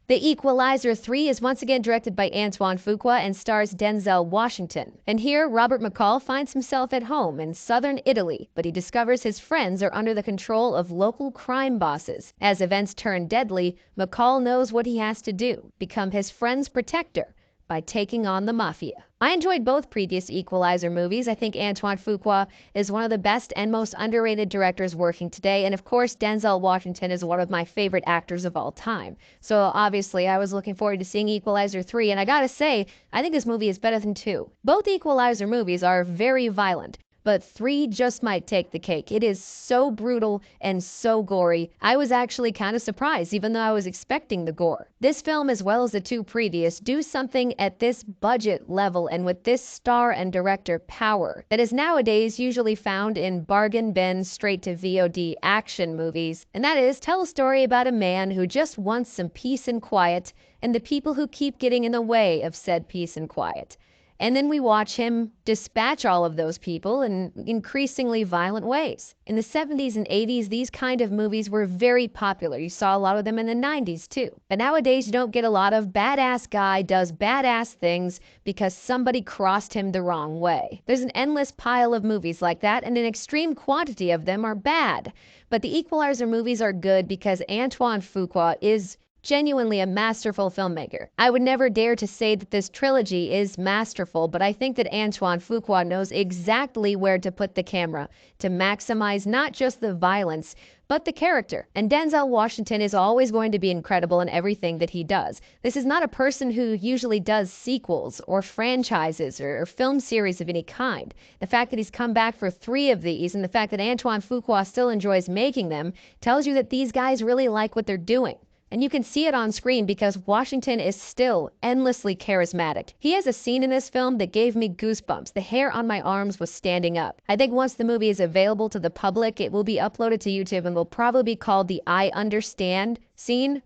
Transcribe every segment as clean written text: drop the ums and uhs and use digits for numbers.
The Equalizer 3 is once again directed by Antoine Fuqua and stars Denzel Washington. And here, Robert McCall finds himself at home in southern Italy, but he discovers his friends are under the control of local crime bosses. As events turn deadly, McCall knows what he has to do: become his friend's protector by taking on the mafia. I enjoyed both previous Equalizer movies. I think Antoine Fuqua is one of the best and most underrated directors working today, and of course Denzel Washington is one of my favorite actors of all time. So obviously I was looking forward to seeing Equalizer 3, and I gotta say, I think this movie is better than 2. Both Equalizer movies are very violent, but 3 just might take the cake. It is so brutal and so gory. I was actually kind of surprised, even though I was expecting the gore. This film, as well as the 2 previous, do something at this budget level and with this star and director power that is nowadays usually found in bargain bin straight to VOD action movies. And that is, tell a story about a man who just wants some peace and quiet and the people who keep getting in the way of said peace and quiet. And then we watch him dispatch all of those people in increasingly violent ways. In the 70s and 80s, these kind of movies were very popular. You saw a lot of them in the 90s too. But nowadays, you don't get a lot of badass guy does badass things because somebody crossed him the wrong way. There's an endless pile of movies like that, and an extreme quantity of them are bad. But the Equalizer movies are good because Antoine Fuqua is genuinely a masterful filmmaker. I would never dare to say that this trilogy is masterful, but I think that Antoine Fuqua knows exactly where to put the camera to maximize not just the violence, but the character. And Denzel Washington is always going to be incredible in everything that he does. This is not a person who usually does sequels or franchises or film series of any kind. The fact that he's come back for 3 of these and the fact that Antoine Fuqua still enjoys making them tells you that these guys really like what they're doing. And you can see it on screen because Washington is still endlessly charismatic. He has a scene in this film that gave me goosebumps. The hair on my arms was standing up. I think once the movie is available to the public, it will be uploaded to YouTube and will probably be called the I Understand scene.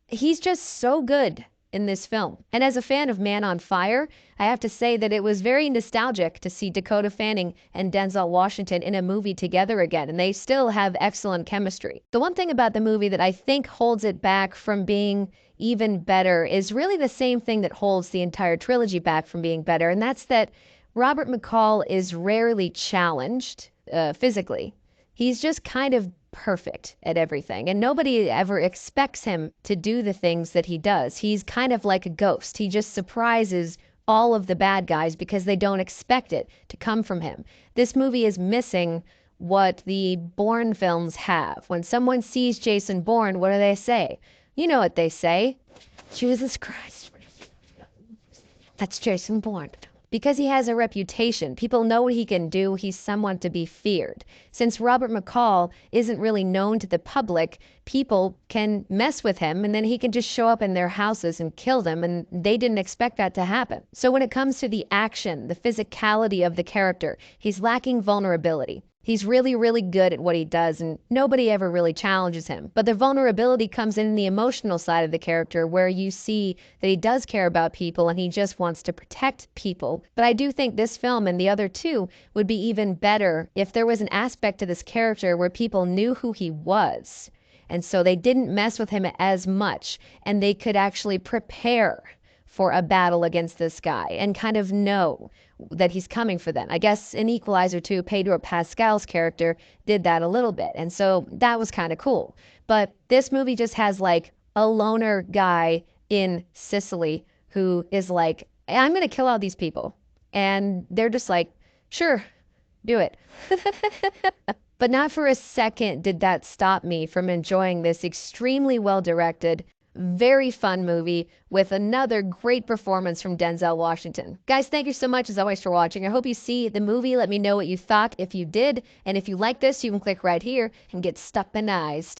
He's just so good in this film. And as a fan of Man on Fire, I have to say that it was very nostalgic to see Dakota Fanning and Denzel Washington in a movie together again, and they still have excellent chemistry. The one thing about the movie that I think holds it back from being even better is really the same thing that holds the entire trilogy back from being better, and that's that Robert McCall is rarely challenged physically. He's just kind of perfect at everything, and nobody ever expects him to do the things that he does. He's kind of like a ghost. He just surprises all of the bad guys because they don't expect it to come from him. This movie is missing what the Bourne films have. When someone sees Jason Bourne, what do they say? You know what they say. Jesus Christ. That's Jason Bourne. Because he has a reputation, people know what he can do, he's someone to be feared. Since Robert McCall isn't really known to the public, people can mess with him and then he can just show up in their houses and kill them, and they didn't expect that to happen. So when it comes to the action, the physicality of the character, he's lacking vulnerability. He's really, really good at what he does, and nobody ever really challenges him. But the vulnerability comes in the emotional side of the character, where you see that he does care about people and he just wants to protect people. But I do think this film and the other 2 would be even better if there was an aspect to this character where people knew who he was. And so they didn't mess with him as much, and they could actually prepare for a battle against this guy and kind of know that he's coming for them. I guess in Equalizer 2, Pedro Pascal's character did that a little bit, and so that was kind of cool. But this movie just has like a loner guy in Sicily who is like, I'm gonna kill all these people, and they're just like, sure, do it. But not for a second did that stop me from enjoying this extremely well-directed, very fun movie with another great performance from Denzel Washington. Guys, thank you so much as always for watching. I hope you see the movie. Let me know what you thought if you did. And if you like this, you can click right here and get stupenized.